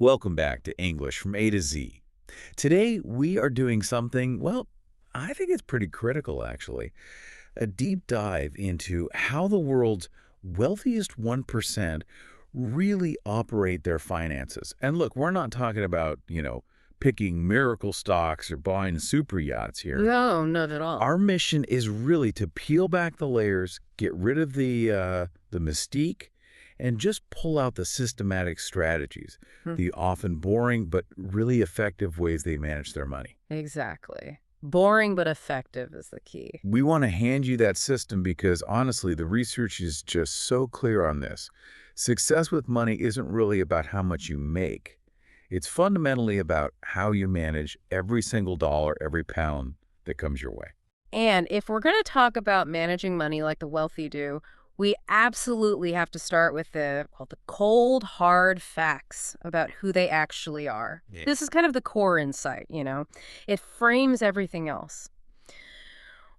Welcome back to English from A to Z. Today, we are doing something, well, I think it's pretty critical, actually. A deep dive into how the world's wealthiest 1% really operate their finances. And look, we're not talking about, picking miracle stocks or buying super yachts here. No, not at all. Our mission is really to peel back the layers, get rid of the mystique, and just pull out the systematic strategies, the often boring but really effective ways they manage their money. Exactly. Boring but effective is the key. We want to hand you that system because, honestly, the research is just so clear on this. Success with money isn't really about how much you make. It's fundamentally about how you manage every single dollar, every pound that comes your way. And if we're going to talk about managing money like the wealthy do, we absolutely have to start with the cold, hard facts about who they actually are. Yeah. This is kind of the core insight, It frames everything else.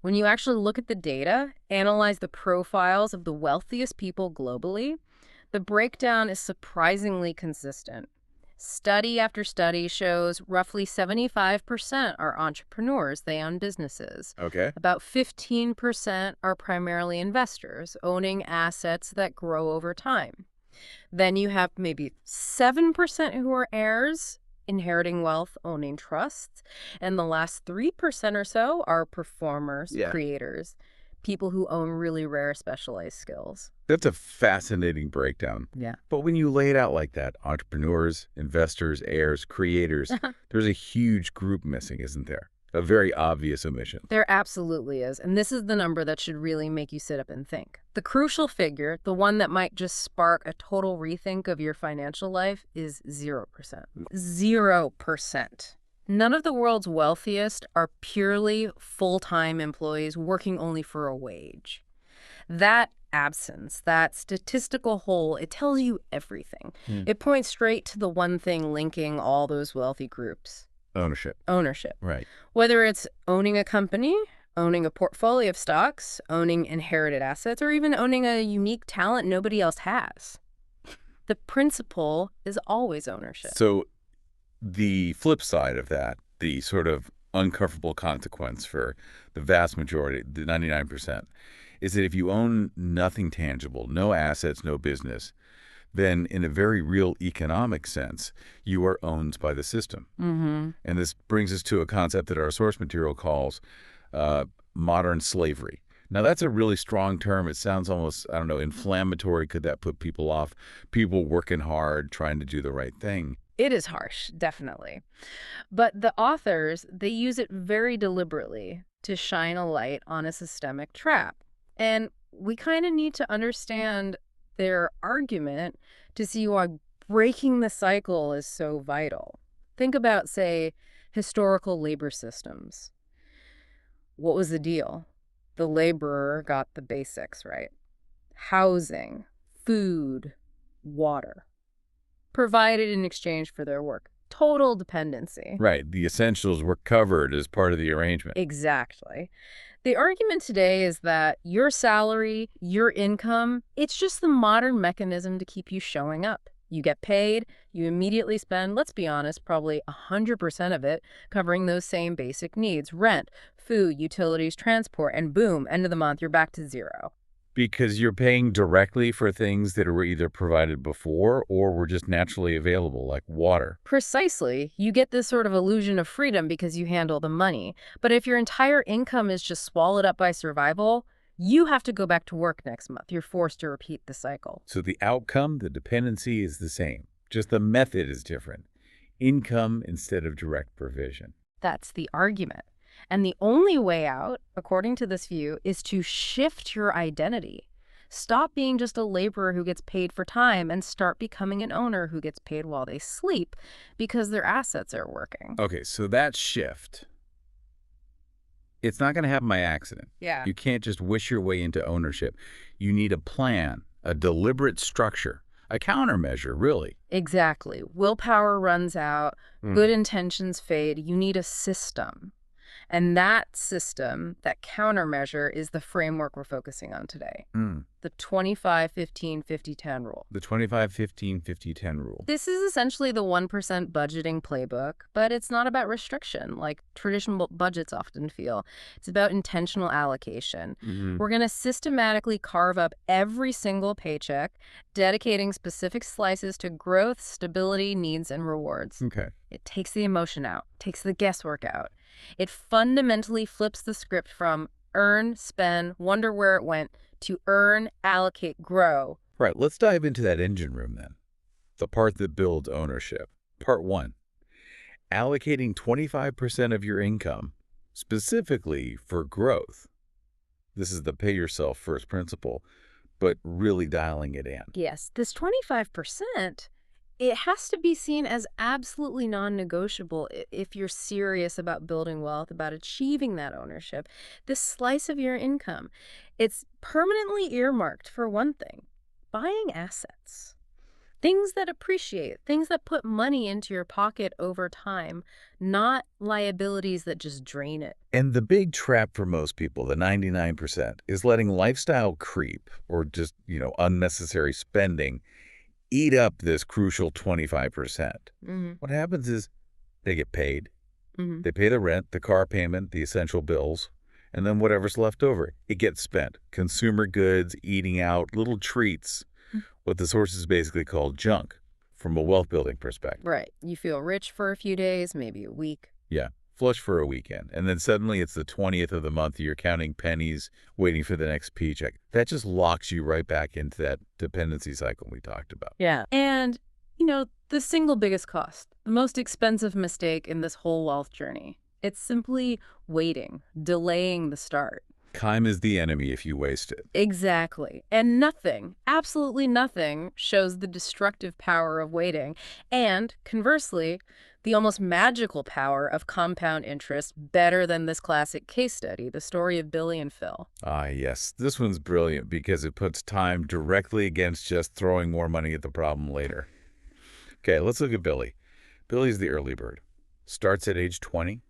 When you actually look at the data, analyze the profiles of the wealthiest people globally, the breakdown is surprisingly consistent. Study after study shows roughly 75% are entrepreneurs. They own businesses. Okay. About 15% are primarily investors, owning assets that grow over time. Then you have maybe 7% who are heirs, inheriting wealth, owning trusts. And the last 3% or so are performers, creators, people who own really rare specialized skills. That's a fascinating breakdown. Yeah. But when you lay it out like that, entrepreneurs, investors, heirs, creators, there's a huge group missing, isn't there? A very obvious omission. There absolutely is. And this is the number that should really make you sit up and think. The crucial figure, the one that might just spark a total rethink of your financial life, is 0%. 0%. None of the world's wealthiest are purely full-time employees working only for a wage. That absence, that statistical hole, it tells you everything. It points straight to the one thing linking all those wealthy groups. Ownership. Right. Whether it's owning a company, owning a portfolio of stocks, owning inherited assets, or even owning a unique talent nobody else has. The principle is always ownership. So the flip side of that, the sort of uncomfortable consequence for the vast majority, the 99%, is that if you own nothing tangible, no assets, no business, then in a very real economic sense, you are owned by the system. And this brings us to a concept that our source material calls modern slavery. Now, that's a really strong term. It sounds almost, inflammatory. Could that put people off? People working hard, trying to do the right thing. It is harsh, definitely. But the authors, they use it very deliberately to shine a light on a systemic trap. And we kind of need to understand their argument to see why breaking the cycle is so vital. Think about, say, historical labor systems. What was the deal? The laborer got the basics, right? Housing, food, water, provided in exchange for their work. Total dependency. Right. The essentials were covered as part of the arrangement. Exactly. The argument today is that your salary, your income, it's just the modern mechanism to keep you showing up. You get paid, you immediately spend, let's be honest, probably 100% of it covering those same basic needs: rent, food, utilities, transport, and boom, end of the month, you're back to zero. Because you're paying directly for things that were either provided before or were just naturally available, like water. Precisely. You get this sort of illusion of freedom because you handle the money. But if your entire income is just swallowed up by survival, you have to go back to work next month. You're forced to repeat the cycle. So the outcome, the dependency is the same. Just the method is different. Income instead of direct provision. That's the argument. And the only way out, according to this view, is to shift your identity. Stop being just a laborer who gets paid for time and start becoming an owner who gets paid while they sleep because their assets are working. Okay, so that shift, it's not going to happen by accident. Yeah. You can't just wish your way into ownership. You need a plan, a deliberate structure, a countermeasure, really. Exactly. Willpower runs out, good intentions fade. You need a system. And that system, that countermeasure, is the framework we're focusing on today. Mm. The 25-15-50-10 rule. The 25-15-50-10 rule. This is essentially the 1% budgeting playbook, but it's not about restriction like traditional budgets often feel. It's about intentional allocation. Mm-hmm. We're going to systematically carve up every single paycheck, dedicating specific slices to growth, stability, needs, and rewards. Okay. It takes the emotion out, takes the guesswork out. It fundamentally flips the script from earn, spend, wonder where it went, to earn, allocate, grow. Right, let's dive into that engine room then. The part that builds ownership. Part 1. Allocating 25% of your income specifically for growth. This is the pay yourself first principle, but really dialing it in. Yes, this 25%, it has to be seen as absolutely non-negotiable if you're serious about building wealth, about achieving that ownership. This slice of your income, it's permanently earmarked for one thing: buying assets. Things that appreciate, things that put money into your pocket over time, not liabilities that just drain it. And the big trap for most people, the 99%, is letting lifestyle creep or just, unnecessary spending eat up this crucial 25%. What happens is they get paid. They pay the rent, the car payment, the essential bills, and then whatever's left over, it gets spent. Consumer goods, eating out, little treats, what the sources basically call junk from a wealth building perspective. Right. You feel rich for a few days, maybe a week. Yeah, flush for a weekend. And then suddenly it's the 20th of the month, you're counting pennies, waiting for the next paycheck. That just locks you right back into that dependency cycle we talked about. Yeah. And, the single biggest cost, the most expensive mistake in this whole wealth journey, it's simply waiting, delaying the start. Time is the enemy if you waste it. Exactly. And nothing, absolutely nothing, shows the destructive power of waiting. And conversely, the almost magical power of compound interest better than this classic case study, the story of Billy and Phil. Ah, yes. This one's brilliant because it puts time directly against just throwing more money at the problem later. Okay, let's look at Billy. Billy's the early bird. Starts at age 20,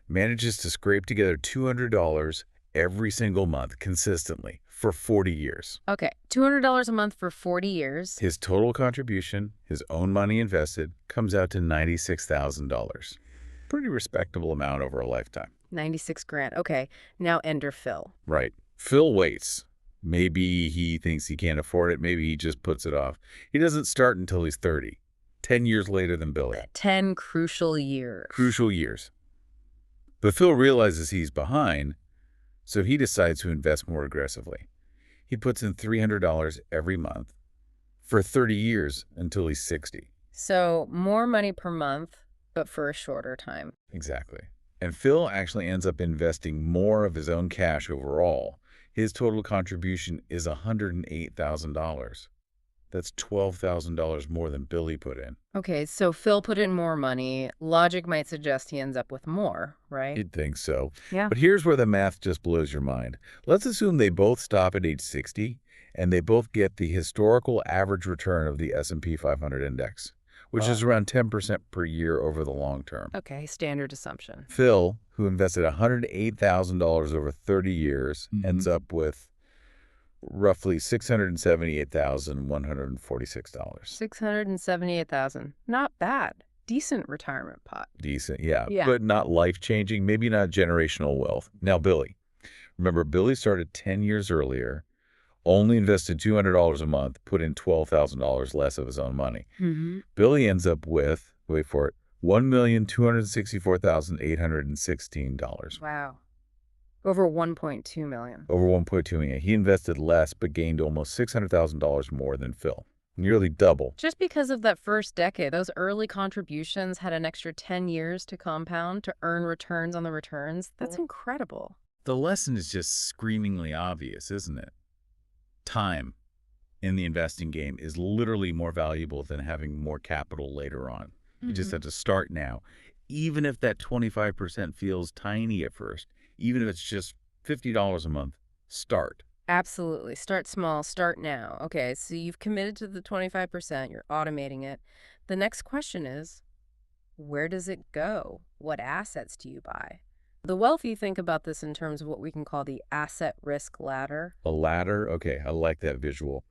manages to scrape together $200 every single month consistently for 40 years. Okay, $200 a month for 40 years. His total contribution, his own money invested, comes out to $96,000. Pretty respectable amount over a lifetime. 96 grand. Okay, now enter Phil. Right. Phil waits. Maybe he thinks he can't afford it. Maybe he just puts it off. He doesn't start until he's 30, 10 years later than Billy. 10 crucial years. Crucial years. But Phil realizes he's behind, so he decides to invest more aggressively. He puts in $300 every month for 30 years until he's 60. So more money per month, but for a shorter time. Exactly. And Phil actually ends up investing more of his own cash overall. His total contribution is $108,000. That's $12,000 more than Billy put in. Okay, so Phil put in more money. Logic might suggest he ends up with more, right? You'd think so. Yeah. But here's where the math just blows your mind. Let's assume they both stop at age 60 and they both get the historical average return of the S&P 500 index, which is around 10% per year over the long term. Okay, standard assumption. Phil, who invested $108,000 over 30 years, ends up with roughly $678,146. $678,000. Not bad. Decent retirement pot. Decent, yeah, Yeah. but not life-changing, maybe not generational wealth. Now, Billy. Remember, Billy started 10 years earlier, only invested $200 a month, put in $12,000 less of his own money. Billy ends up with, wait for it, $1,264,816. Wow. Over 1.2 million. Over 1.2 million. He invested less but gained almost $600,000 more than Phil. Nearly double. Just because of that first decade, those early contributions had an extra 10 years to compound, to earn returns on the returns. That's incredible. The lesson is just screamingly obvious, isn't it? Time in the investing game is literally more valuable than having more capital later on. You just have to start now. Even if that 25% feels tiny at first, even if it's just $50 a month, start. Absolutely. Start small. Start now. Okay, so you've committed to the 25%. You're automating it. The next question is, where does it go? What assets do you buy? The wealthy think about this in terms of what we can call the asset risk ladder. A ladder? Okay, I like that visual.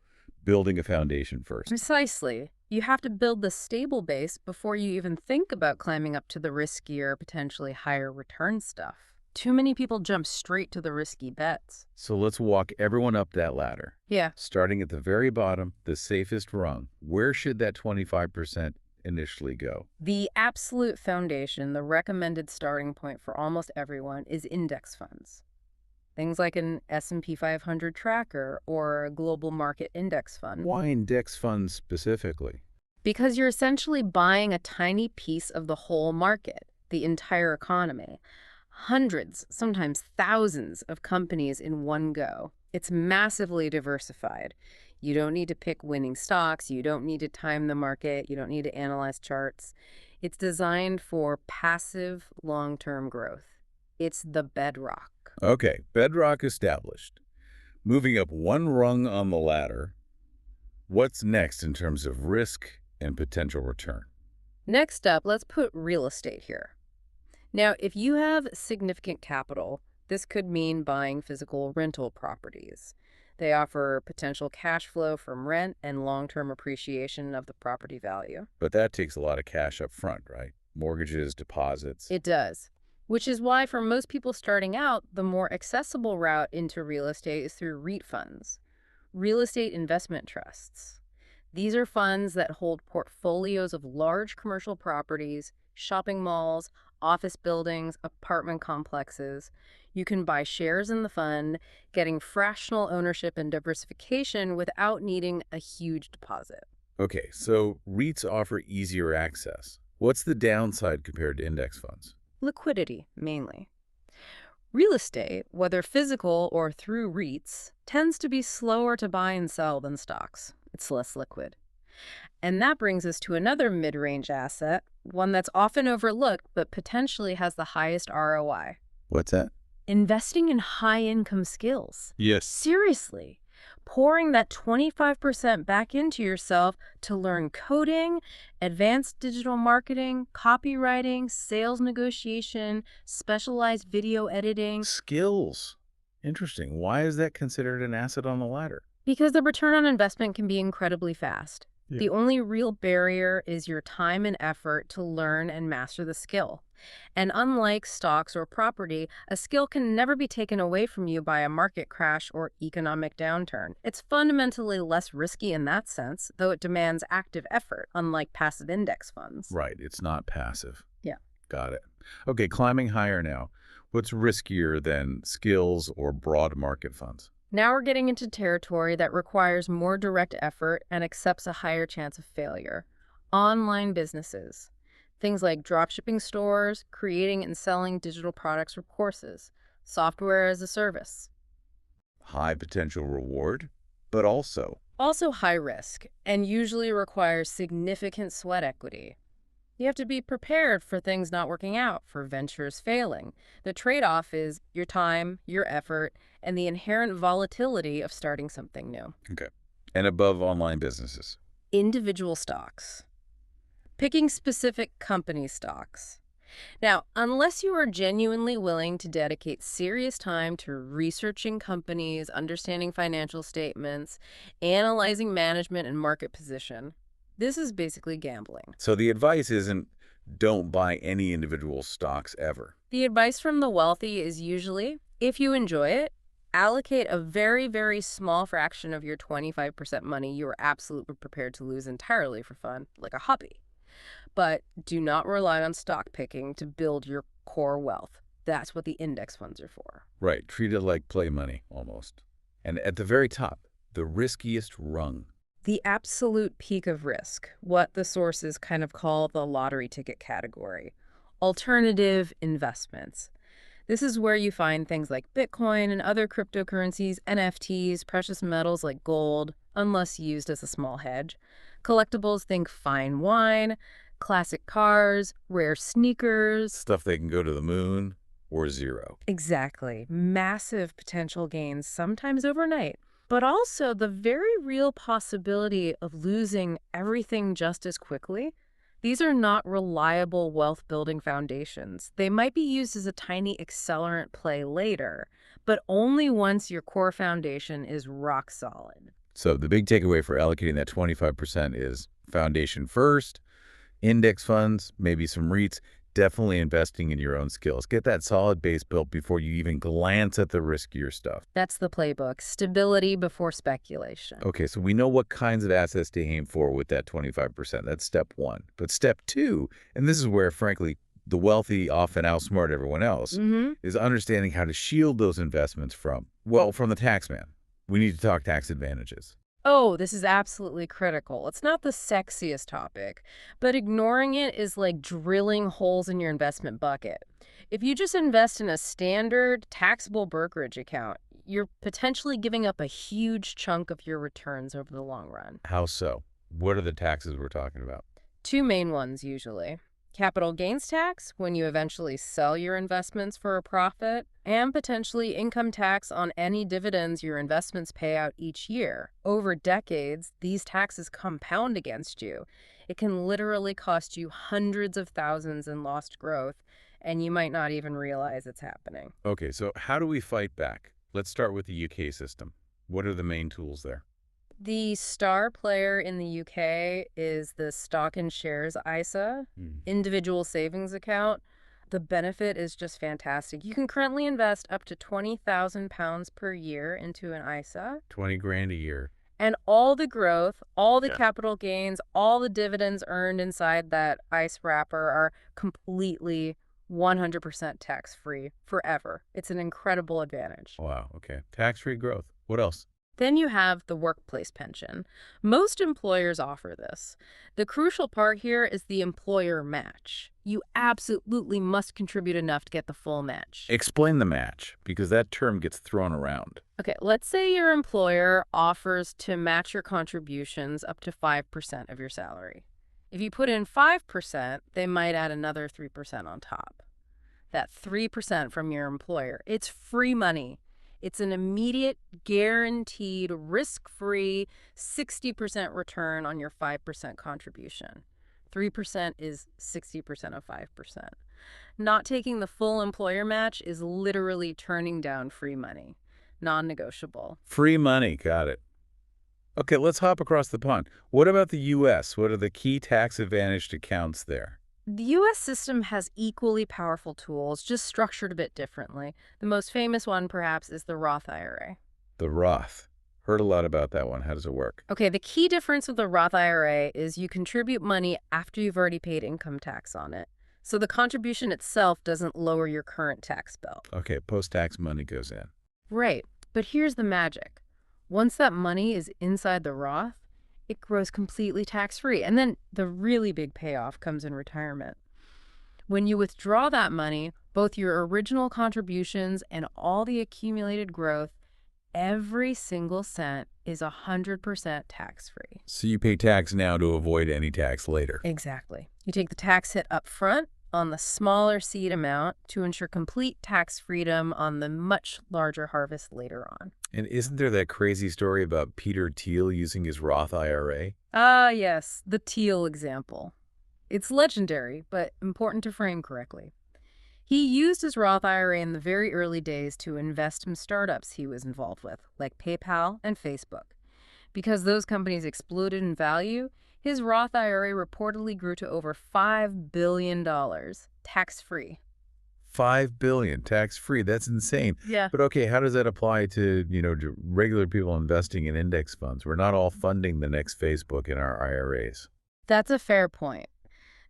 Building a foundation first. Precisely. You have to build the stable base before you even think about climbing up to the riskier, potentially higher return stuff. Too many people jump straight to the risky bets. So let's walk everyone up that ladder. Yeah. Starting at the very bottom, the safest rung. Where should that 25% initially go? The absolute foundation, the recommended starting point for almost everyone is index funds. Things like an S&P 500 tracker or a global market index fund. Why index funds specifically? Because you're essentially buying a tiny piece of the whole market, the entire economy. Hundreds, sometimes thousands of companies in one go. It's massively diversified. You don't need to pick winning stocks. You don't need to time the market. You don't need to analyze charts. It's designed for passive long-term growth. It's the bedrock. Okay, bedrock established. Moving up one rung on the ladder, what's next in terms of risk and potential return? Next up, let's put real estate here. Now, if you have significant capital, this could mean buying physical rental properties. They offer potential cash flow from rent and long-term appreciation of the property value. But that takes a lot of cash up front, right? Mortgages, deposits. It does, which is why for most people starting out, the more accessible route into real estate is through REIT funds, real estate investment trusts. These are funds that hold portfolios of large commercial properties, shopping malls, office buildings, apartment complexes. You can buy shares in the fund, getting fractional ownership and diversification without needing a huge deposit. Okay, so REITs offer easier access. What's the downside compared to index funds? Liquidity, mainly. Real estate, whether physical or through REITs, tends to be slower to buy and sell than stocks. It's less liquid. And that brings us to another mid-range asset, one that's often overlooked but potentially has the highest ROI. What's that? Investing in high-income skills. Yes. Seriously, pouring that 25% back into yourself to learn coding, advanced digital marketing, copywriting, sales negotiation, specialized video editing. Skills. Interesting. Why is that considered an asset on the ladder? Because the return on investment can be incredibly fast. Yeah. The only real barrier is your time and effort to learn and master the skill. And unlike stocks or property, a skill can never be taken away from you by a market crash or economic downturn. It's fundamentally less risky in that sense, though it demands active effort, unlike passive index funds. Right. It's not passive. Yeah. Got it. Okay, climbing higher now. What's riskier than skills or broad market funds? Now we're getting into territory that requires more direct effort and accepts a higher chance of failure. Online businesses. Things like dropshipping stores, creating and selling digital products or courses, software as a service. High potential reward, but also Also high risk, and usually requires significant sweat equity. You have to be prepared for things not working out, for ventures failing. The trade-off is your time, your effort, and the inherent volatility of starting something new. okay. And above online businesses. Individual stocks. Picking specific company stocks. Now, unless you are genuinely willing to dedicate serious time to researching companies, understanding financial statements, analyzing management and market position, this is basically gambling. So the advice isn't don't buy any individual stocks ever. The advice from the wealthy is usually, if you enjoy it, allocate a very, very small fraction of your 25% money you are absolutely prepared to lose entirely for fun, like a hobby. But do not rely on stock picking to build your core wealth. That's what the index funds are for. Right. Treat it like play money, almost. And at the very top, the riskiest rung. The absolute peak of risk, what the sources kind of call the lottery ticket category. Alternative investments. This is where you find things like Bitcoin and other cryptocurrencies, NFTs, precious metals like gold, unless used as a small hedge. Collectibles, think fine wine, classic cars, rare sneakers. Stuff that can go to the moon or zero. Exactly. Massive potential gains, sometimes overnight. But also the very real possibility of losing everything just as quickly. These are not reliable wealth-building foundations. They might be used as a tiny accelerant play later, but only once your core foundation is rock solid. So the big takeaway for allocating that 25% is foundation first, index funds, maybe some REITs, definitely investing in your own skills. Get that solid base built before you even glance at the riskier stuff. That's the playbook. Stability before speculation. Okay, so we know what kinds of assets to aim for with that 25%. That's step one. But step two, and this is where, frankly, the wealthy often outsmart everyone else, is understanding how to shield those investments from the tax man. We need to talk tax advantages. Oh, this is absolutely critical. It's not the sexiest topic, but ignoring it is like drilling holes in your investment bucket. If you just invest in a standard taxable brokerage account, you're potentially giving up a huge chunk of your returns over the long run. How so? What are the taxes we're talking about? Two main ones, usually. Capital gains tax, when you eventually sell your investments for a profit, and potentially income tax on any dividends your investments pay out each year. Over decades, these taxes compound against you. It can literally cost you hundreds of thousands in lost growth, and you might not even realize it's happening. Okay, so how do we fight back? Let's start with the UK system. What are the main tools there? The star player in the UK is the Stock and Shares ISA, individual savings account. The benefit is just fantastic. You can currently invest up to £20,000 per year into an ISA. 20 grand a year. And all the growth, all the Yeah. capital gains, all the dividends earned inside that ICE wrapper are completely 100% tax-free forever. It's an incredible advantage. Wow, okay. Tax-free growth. What else? Then you have the workplace pension. Most employers offer this. The crucial part here is the employer match. You absolutely must contribute enough to get the full match. Explain the match, because that term gets thrown around. Okay, let's say your employer offers to match your contributions up to 5% of your salary. If you put in 5%, they might add another 3% on top. That 3% from your employer, it's free money. It's an immediate, guaranteed, risk-free 60% return on your 5% contribution. 3% is 60% of 5%. Not taking the full employer match is literally turning down free money. Non-negotiable. Free money, got it. Okay, let's hop across the pond. What about the U.S.? What are the key tax-advantaged accounts there? The U.S. system has equally powerful tools, just structured a bit differently. The most famous one, perhaps, is the Roth IRA. The Roth. Heard a lot about that one. How does it work? Okay, the key difference with the Roth IRA is you contribute money after you've already paid income tax on it. So the contribution itself doesn't lower your current tax bill. Okay, post-tax money goes in. Right, but here's the magic. Once that money is inside the Roth, it grows completely tax-free. And then the really big payoff comes in retirement. When you withdraw that money, both your original contributions and all the accumulated growth, every single cent is 100% tax-free. So you pay tax now to avoid any tax later. Exactly. You take the tax hit up front on the smaller seed amount to ensure complete tax freedom on the much larger harvest later on. And isn't there that crazy story about Peter Thiel using his Roth IRA? Ah, yes, the Thiel example. It's legendary, but important to frame correctly. He used his Roth IRA in the very early days to invest in startups he was involved with, like PayPal and Facebook. Because those companies exploded in value, his Roth IRA reportedly grew to over $5 billion, tax-free. $5 billion tax-free. That's insane. Yeah. But okay, how does that apply to, to regular people investing in index funds? We're not all funding the next Facebook in our IRAs. That's a fair point.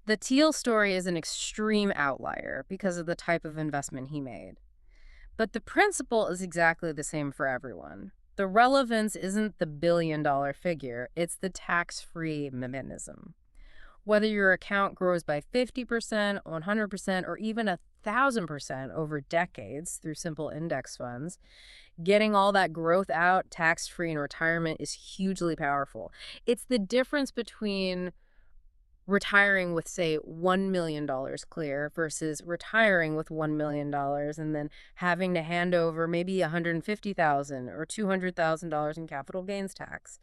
The Thiel story is an extreme outlier because of the type of investment he made. But the principle is exactly the same for everyone. The relevance isn't the billion-dollar figure, it's the tax-free mechanism. Whether your account grows by 50%, 100%, or even 1,000% over decades through simple index funds, getting all that growth out tax-free in retirement is hugely powerful. It's the difference between Retiring with, say, $1 million clear versus retiring with $1 million and then having to hand over maybe $150,000 or $200,000 in capital gains tax.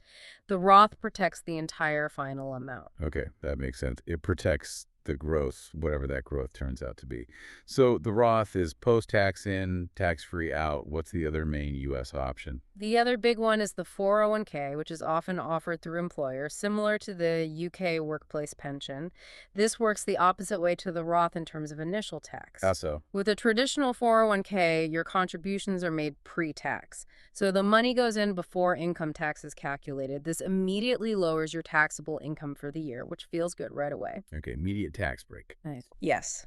The Roth protects the entire final amount. Okay, that makes sense. It protects the growth, whatever that growth turns out to be. So the Roth is post-tax in, tax-free out. What's the other main U.S. option? The other big one is the 401k, which is often offered through employers, similar to the UK workplace pension. This works the opposite way to the Roth in terms of initial tax. How so? With a traditional 401k, your contributions are made pre-tax. So the money goes in before income tax is calculated. This immediately lowers your taxable income for the year, which feels good right away. Okay, immediate tax break. Nice. Yes.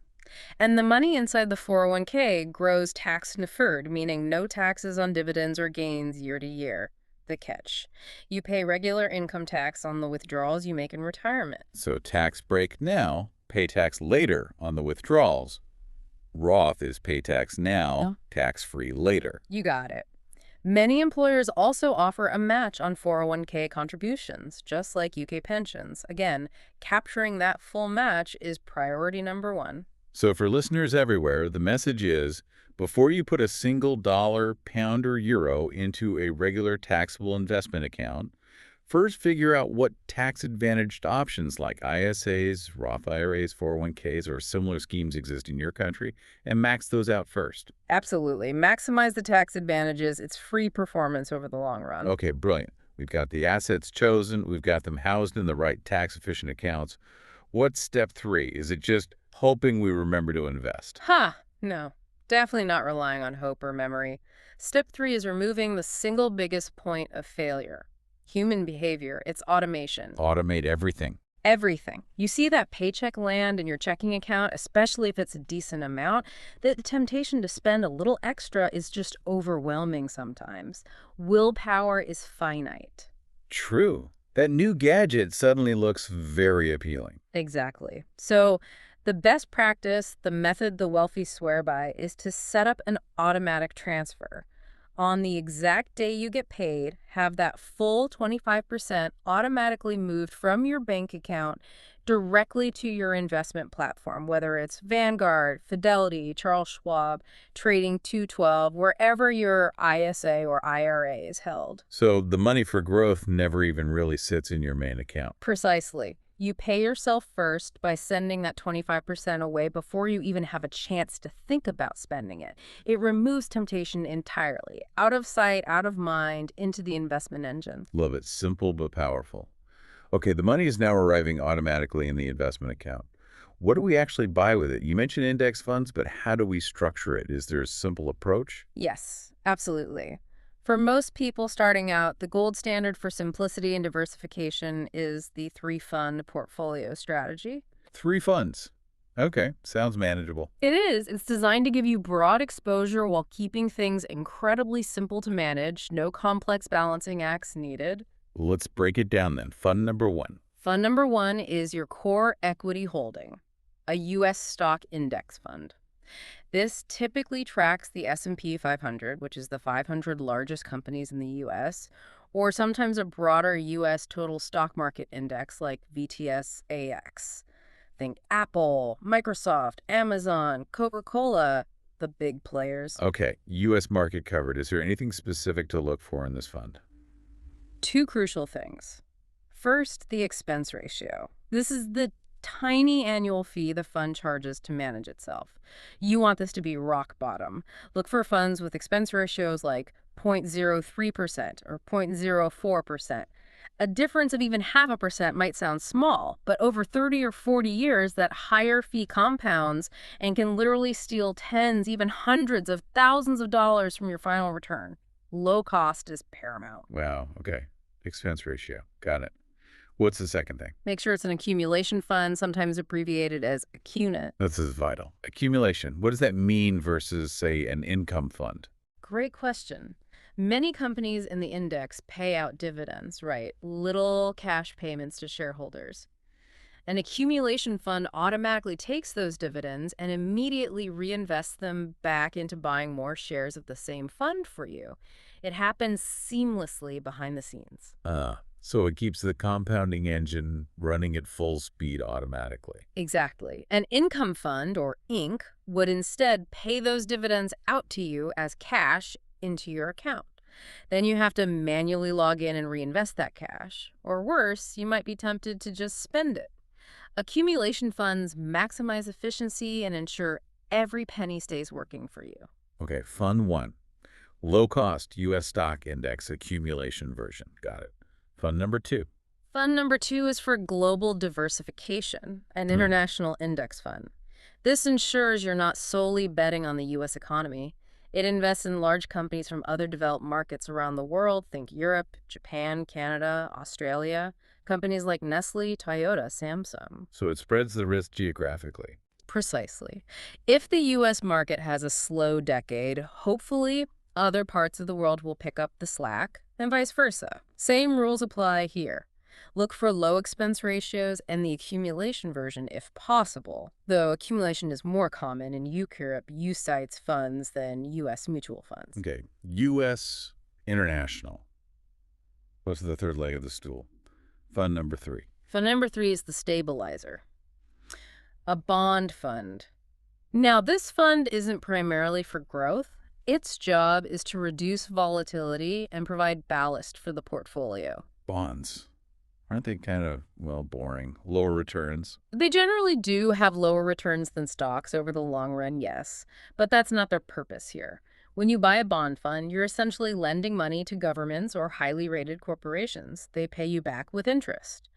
And the money inside the 401k grows tax-deferred, meaning no taxes on dividends or gains year to year. The catch. You pay regular income tax on the withdrawals you make in retirement. So tax break now, pay tax later on the withdrawals. Roth is pay tax now, Oh. tax-free later. You got it. Many employers also offer a match on 401k contributions, just like UK pensions. Again, capturing that full match is priority number one. So for listeners everywhere, the message is, before you put a single dollar, pound, or euro into a regular taxable investment account, first figure out what tax-advantaged options like ISAs, Roth IRAs, 401ks, or similar schemes exist in your country, and max those out first. Absolutely. Maximize the tax advantages. It's free performance over the long run. Okay, brilliant. We've got the assets chosen. We've got them housed in the right tax-efficient accounts. What's step 3? Is it just hoping we remember to invest? No. Definitely not relying on hope or memory. Step 3 is removing the single biggest point of failure. Human behavior. It's automation. Automate everything. Everything. You see that paycheck land in your checking account, especially if it's a decent amount, the temptation to spend a little extra is just overwhelming sometimes. Willpower is finite. True. That new gadget suddenly looks very appealing. Exactly. So the best practice, the method the wealthy swear by, is to set up an automatic transfer. On the exact day you get paid, have that full 25% automatically moved from your bank account directly to your investment platform, whether it's Vanguard, Fidelity, Charles Schwab, Trading 212, wherever your ISA or IRA is held. So the money for growth never even really sits in your main account. Precisely. You pay yourself first by sending that 25% away before you even have a chance to think about spending it. It removes temptation entirely, out of sight, out of mind, into the investment engine. Love it. Simple but powerful. Okay, the money is now arriving automatically in the investment account. What do we actually buy with it? You mentioned index funds, but how do we structure it? Is there a simple approach? Yes, absolutely. For most people starting out, the gold standard for simplicity and diversification is the 3-fund portfolio strategy. 3 funds. Okay, sounds manageable. It is. It's designed to give you broad exposure while keeping things incredibly simple to manage. No complex balancing acts needed. Let's break it down then. Fund number 1. Fund number 1 is your core equity holding, a U.S. stock index fund. This typically tracks the S&P 500, which is the 500 largest companies in the U.S., or sometimes a broader U.S. total stock market index like VTS-AX. Think Apple, Microsoft, Amazon, Coca-Cola, the big players. Okay, U.S. market covered. Is there anything specific to look for in this fund? 2 crucial things. First, the expense ratio. This is the tiny annual fee the fund charges to manage itself. You want this to be rock bottom. Look for funds with expense ratios like 0.03% or 0.04%. A difference of even 0.5% might sound small, but over 30 or 40 years, that higher fee compounds and can literally steal tens, even hundreds of thousands of dollars from your final return. Low cost is paramount. Wow, okay. Expense ratio. Got it. What's the second thing? Make sure it's an accumulation fund, sometimes abbreviated as ACUNIT. This is vital. Accumulation. What does that mean versus, say, an income fund? Great question. Many companies in the index pay out dividends, right? Little cash payments to shareholders. An accumulation fund automatically takes those dividends and immediately reinvests them back into buying more shares of the same fund for you. It happens seamlessly behind the scenes. So it keeps the compounding engine running at full speed automatically. Exactly. An income fund, or INC, would instead pay those dividends out to you as cash into your account. Then you have to manually log in and reinvest that cash. Or worse, you might be tempted to just spend it. Accumulation funds maximize efficiency and ensure every penny stays working for you. Okay, Fund 1. Low-cost U.S. stock index accumulation version. Got it. Fund number 2. Fund number 2 is for global diversification, an international index fund. This ensures you're not solely betting on the U.S. economy. It invests in large companies from other developed markets around the world. Think Europe, Japan, Canada, Australia. Companies like Nestle, Toyota, Samsung. So it spreads the risk geographically. Precisely. If the U.S. market has a slow decade, hopefully other parts of the world will pick up the slack, and vice versa. Same rules apply here. Look for low expense ratios and the accumulation version if possible, though accumulation is more common in UCURIP, UCITS funds than U.S. mutual funds. Okay, U.S. international. What's the third leg of the stool? Fund number 3. Fund number 3 is the stabilizer, a bond fund. Now, this fund isn't primarily for growth. Its job is to reduce volatility and provide ballast for the portfolio. Bonds. Aren't they kind of, well, boring? Lower returns? They generally do have lower returns than stocks over the long run, yes, but that's not their purpose here. When you buy a bond fund, you're essentially lending money to governments or highly rated corporations. They pay you back with interest.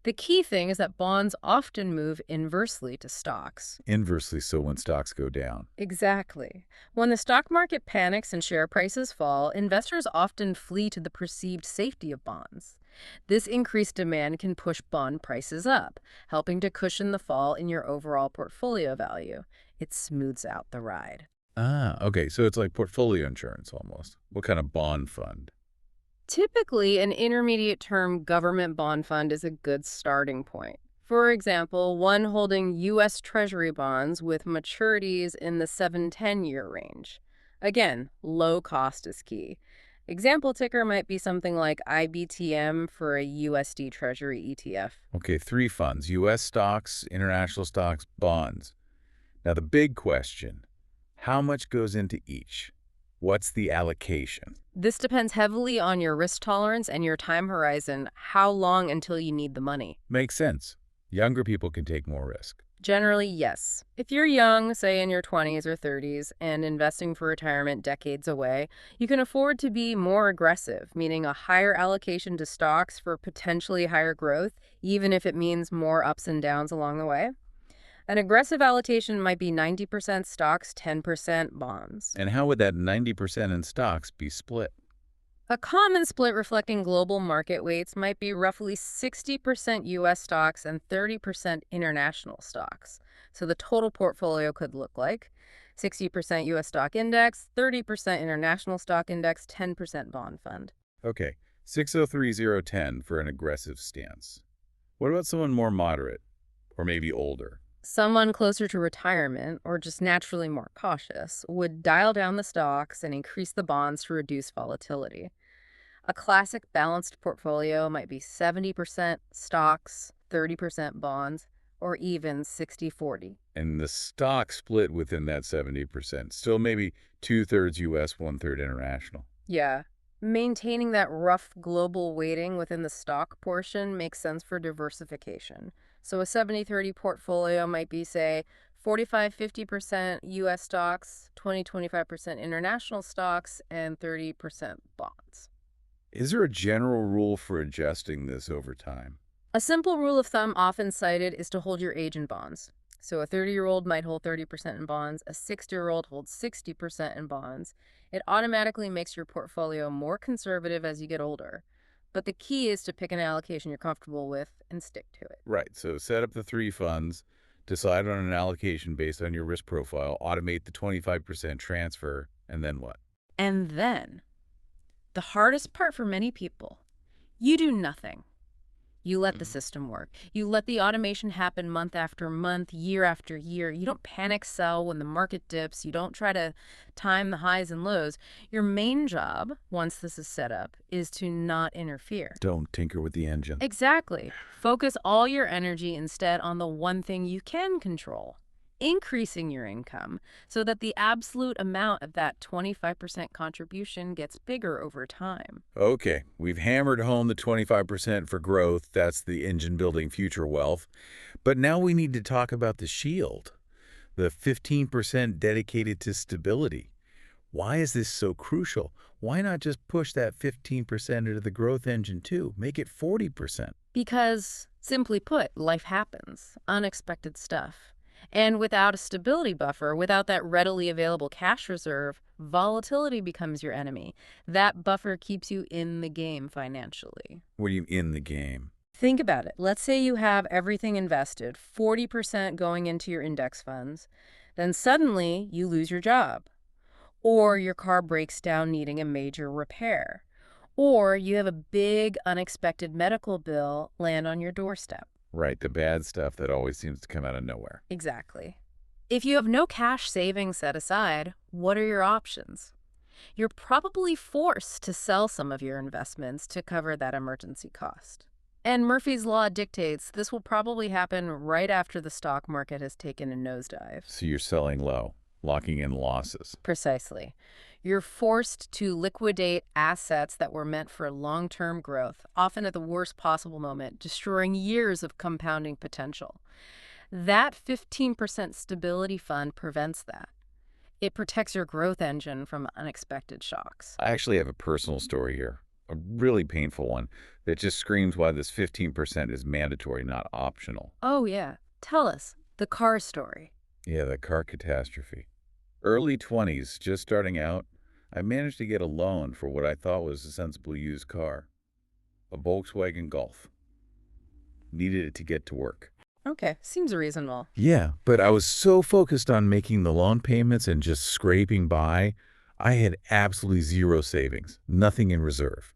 The key thing is that bonds often move inversely to stocks. Inversely so when stocks go down. Exactly. When the stock market panics and share prices fall, investors often flee to the perceived safety of bonds. This increased demand can push bond prices up, helping to cushion the fall in your overall portfolio value. It smooths out the ride. Ah, okay, so it's like portfolio insurance almost. What kind of bond fund? Typically, an intermediate-term government bond fund is a good starting point. For example, one holding U.S. Treasury bonds with maturities in the 7-10-year range. Again, low cost is key. Example ticker might be something like IBTM for a USD Treasury ETF. Okay, 3 funds, U.S. stocks, international stocks, bonds. Now the big question, how much goes into each? What's the allocation? This depends heavily on your risk tolerance and your time horizon, how long until you need the money. Makes sense. Younger people can take more risk. Generally, yes. If you're young, say in your 20s or 30s, and investing for retirement decades away, you can afford to be more aggressive, meaning a higher allocation to stocks for potentially higher growth, even if it means more ups and downs along the way. An aggressive allocation might be 90% stocks, 10% bonds. And how would that 90% in stocks be split? A common split reflecting global market weights might be roughly 60% U.S. stocks and 30% international stocks. So the total portfolio could look like 60% U.S. stock index, 30% international stock index, 10% bond fund. Okay, 603010 for an aggressive stance. What about someone more moderate or maybe older? Someone closer to retirement, or just naturally more cautious, would dial down the stocks and increase the bonds to reduce volatility. A classic balanced portfolio might be 70% stocks, 30% bonds, or even 60-40. And the stock split within that 70%, still maybe 2/3 U.S., 1/3 international. Yeah. Maintaining that rough global weighting within the stock portion makes sense for diversification. So a 70-30 portfolio might be, say, 45-50% U.S. stocks, 20-25% international stocks, and 30% bonds. Is there a general rule for adjusting this over time? A simple rule of thumb often cited is to hold your age in bonds. So a 30-year-old might hold 30% in bonds, a 60-year-old holds 60% in bonds. It automatically makes your portfolio more conservative as you get older. But the key is to pick an allocation you're comfortable with and stick to it. Right, so set up the 3 funds, decide on an allocation based on your risk profile, automate the 25% transfer, and then what? And then, the hardest part for many people, you do nothing. You let the Mhm. system work. You let the automation happen month after month, year after year. You don't panic sell when the market dips. You don't try to time the highs and lows. Your main job, once this is set up, is to not interfere. Don't tinker with the engine. Exactly. Focus all your energy instead on the one thing you can control, increasing your income so that the absolute amount of that 25% contribution gets bigger over time. Okay, we've hammered home the 25% for growth. That's the engine building future wealth. But now we need to talk about the shield, the 15% dedicated to stability. Why is this so crucial? Why not just push that 15% into the growth engine too? Make it 40%. Because, simply put, life happens, unexpected stuff. And without a stability buffer, without that readily available cash reserve, volatility becomes your enemy. That buffer keeps you in the game financially. When you in the game. Think about it. Let's say you have everything invested, 40% going into your index funds. Then suddenly you lose your job, or your car breaks down needing a major repair, or you have a big unexpected medical bill land on your doorstep. Right, the bad stuff that always seems to come out of nowhere. Exactly. If you have no cash savings set aside, what are your options? You're probably forced to sell some of your investments to cover that emergency cost. And Murphy's Law dictates this will probably happen right after the stock market has taken a nosedive. So you're selling low, locking in losses. Precisely. You're forced to liquidate assets that were meant for long-term growth, often at the worst possible moment, destroying years of compounding potential. That 15% stability fund prevents that. It protects your growth engine from unexpected shocks. I actually have a personal story here, a really painful one that just screams why this 15% is mandatory, not optional. Oh, yeah. Tell us. The car story. Yeah, the car catastrophe. Early 20s, just starting out, I managed to get a loan for what I thought was a sensible used car, a Volkswagen Golf. Needed it to get to work. Okay, seems reasonable. Yeah, but I was so focused on making the loan payments and just scraping by, I had absolutely zero savings, nothing in reserve.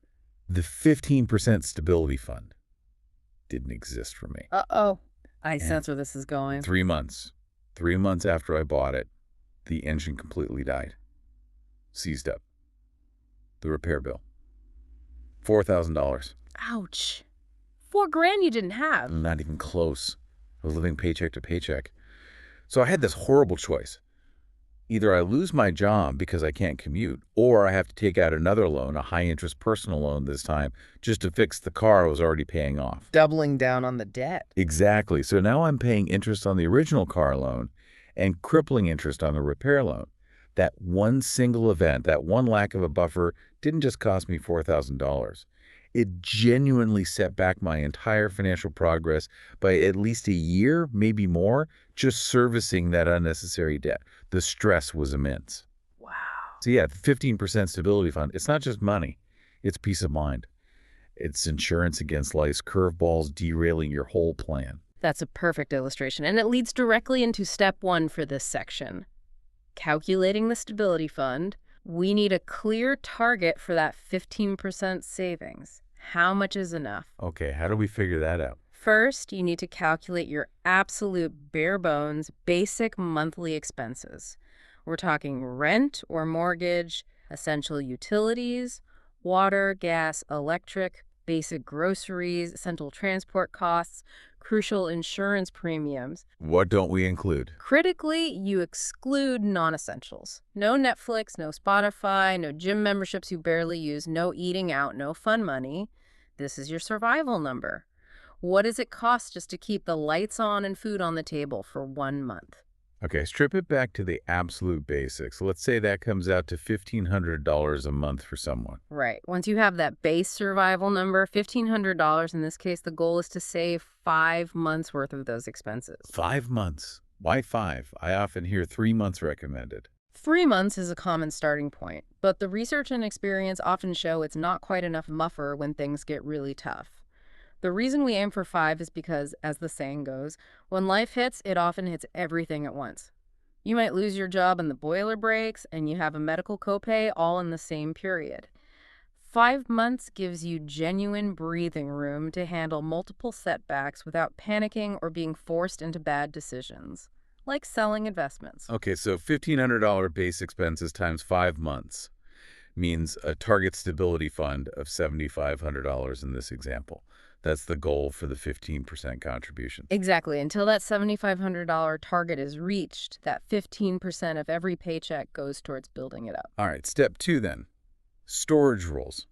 The 15% stability fund didn't exist for me. Uh-oh. I And sense where this is going. 3 months. 3 months after I bought it, the engine completely died. Seized up. The repair bill. $4,000. Ouch. $4,000 you didn't have. Not even close. I was living paycheck to paycheck. So I had this horrible choice. Either I lose my job because I can't commute, or I have to take out another loan, a high-interest personal loan this time, just to fix the car I was already paying off. Doubling down on the debt. Exactly. So now I'm paying interest on the original car loan and crippling interest on the repair loan. That one single event, that one lack of a buffer, didn't just cost me $4,000. It genuinely set back my entire financial progress by at least a year, maybe more, just servicing that unnecessary debt. The stress was immense. Wow. So yeah, the 15% stability fund, it's not just money, it's peace of mind. It's insurance against life's curveballs derailing your whole plan. That's a perfect illustration, and it leads directly into step one for this section. Calculating the stability fund, we need a clear target for that 15% savings. How much is enough? Okay, how do we figure that out? First, you need to calculate your absolute bare bones, basic monthly expenses. We're talking rent or mortgage, essential utilities, water, gas, electric, basic groceries, essential transport costs, crucial insurance premiums. What don't we include? Critically, you exclude non-essentials. No Netflix, no Spotify, no gym memberships you barely use, no eating out, no fun money. This is your survival number. What does it cost just to keep the lights on and food on the table for 1 month? Okay, strip it back to the absolute basics. Let's say that comes out to $1,500 a month for someone. Right. Once you have that base survival number, $1,500 in this case, the goal is to save 5 months worth of those expenses. 5 months. Why 5? I often hear 3 months recommended. 3 months is a common starting point, but the research and experience often show it's not quite enough buffer when things get really tough. The reason we aim for 5 is because, as the saying goes, when life hits, it often hits everything at once. You might lose your job and the boiler breaks, and you have a medical copay all in the same period. 5 months gives you genuine breathing room to handle multiple setbacks without panicking or being forced into bad decisions, like selling investments. Okay, so $1,500 base expenses times 5 months means a target stability fund of $7,500 in this example. That's the goal for the 15% contribution. Exactly. Until that $7,500 target is reached, that 15% of every paycheck goes towards building it up. All right, step 2 then. Storage rules.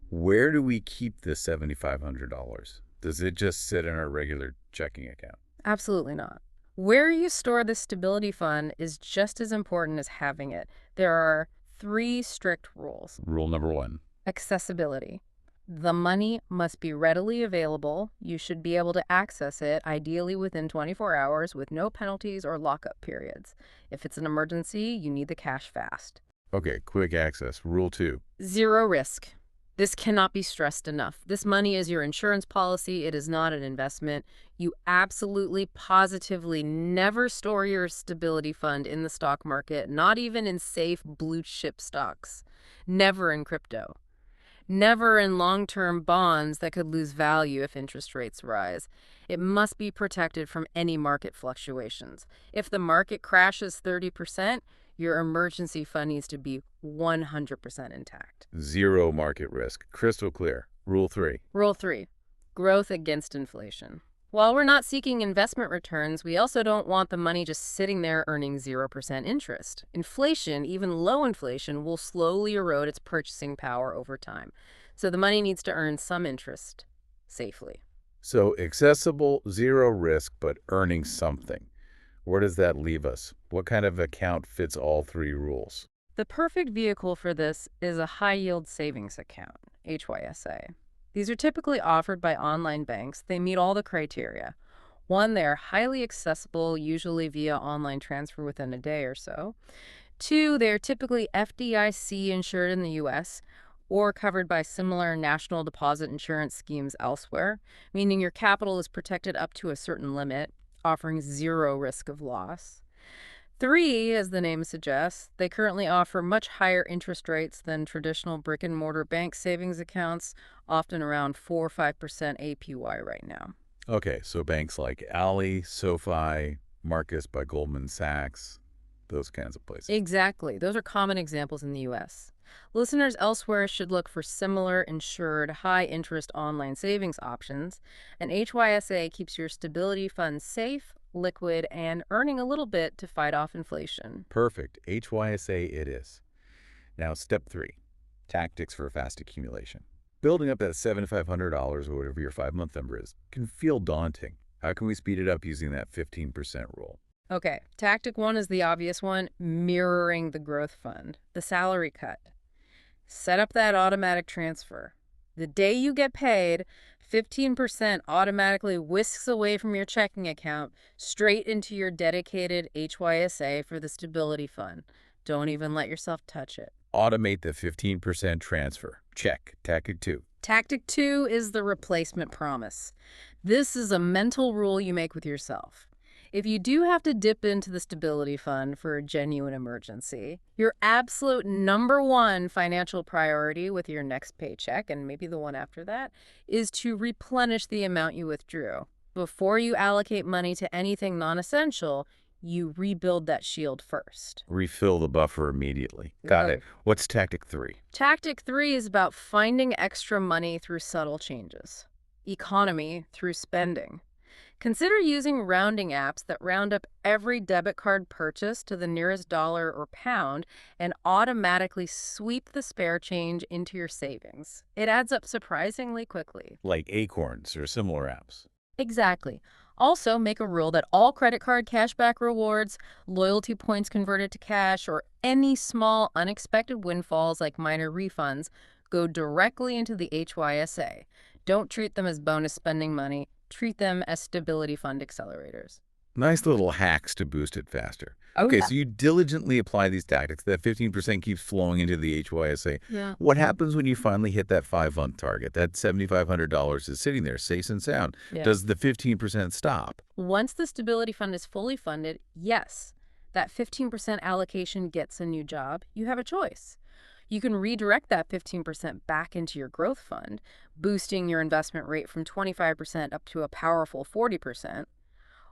Where do we keep this $7,500? Does it just sit in our regular checking account? Absolutely not. Where you store the stability fund is just as important as having it. There are 3 strict rules. Rule number 1. Accessibility. The money must be readily available. You should be able to access it, ideally within 24 hours, with no penalties or lockup periods. If it's an emergency, you need the cash fast. Okay, quick access. Rule 2. 0 risk. This cannot be stressed enough. This money is your insurance policy. It is not an investment. You absolutely, positively never store your stability fund in the stock market, not even in safe blue chip stocks. Never in crypto. Never in long-term bonds that could lose value if interest rates rise. It must be protected from any market fluctuations. If the market crashes 30%, your emergency fund needs to be 100% intact. 0 market risk. Crystal clear. Rule 3. Rule 3. Growth against inflation. While we're not seeking investment returns, we also don't want the money just sitting there earning 0% interest. Inflation, even low inflation, will slowly erode its purchasing power over time. So the money needs to earn some interest safely. So accessible, 0 risk, but earning something. Where does that leave us? What kind of account fits all 3 rules? The perfect vehicle for this is a high-yield savings account, HYSA. These are typically offered by online banks. They meet all the criteria. 1, they're highly accessible, usually via online transfer within a day or so. 2, they're typically FDIC insured in the U.S. or covered by similar national deposit insurance schemes elsewhere, meaning your capital is protected up to a certain limit, offering 0 risk of loss. 3, as the name suggests, they currently offer much higher interest rates than traditional brick-and-mortar bank savings accounts, often around 4 or 5% APY right now. Okay, so banks like Ally, SoFi, Marcus by Goldman Sachs, those kinds of places. Exactly. Those are common examples in the U.S. Listeners elsewhere should look for similar insured, high-interest online savings options, and HYSA keeps your stability funds safe, liquid, and earning a little bit to fight off inflation. Perfect. HYSA it is. Now, step 3, tactics for fast accumulation. Building up that $7,500 or whatever your 5-month number is can feel daunting. How can we speed it up using that 15% rule? Okay, tactic 1 is the obvious one, mirroring the growth fund, the salary cut. Set up that automatic transfer. The day you get paid, 15% automatically whisks away from your checking account straight into your dedicated HYSA for the stability fund. Don't even let yourself touch it. Automate the 15% transfer. Check. Tactic 2. Tactic 2 is the replacement promise. This is a mental rule you make with yourself. If you do have to dip into the stability fund for a genuine emergency, your absolute number 1 financial priority with your next paycheck, and maybe the one after that, is to replenish the amount you withdrew. Before you allocate money to anything non-essential, you rebuild that shield first. Refill the buffer immediately. Got it. What's tactic 3? Tactic 3 is about finding extra money through subtle changes. Economy through spending. Consider using rounding apps that round up every debit card purchase to the nearest dollar or pound and automatically sweep the spare change into your savings. It adds up surprisingly quickly. Like Acorns or similar apps. Exactly. Also, make a rule that all credit card cashback rewards, loyalty points converted to cash, or any small unexpected windfalls like minor refunds go directly into the HYSA. Don't treat them as bonus spending money. Treat them as stability fund accelerators. Nice little hacks to boost it faster. Oh, Okay, yeah. so you diligently apply these tactics. That 15% keeps flowing into the HYSA. Yeah. What happens when you finally hit that 5-month target? That $7,500 is sitting there safe and sound. Yeah. Does the 15% stop? Once the stability fund is fully funded, yes, that 15% allocation gets a new job. You have a choice. You can redirect that 15% back into your growth fund, boosting your investment rate from 25% up to a powerful 40%.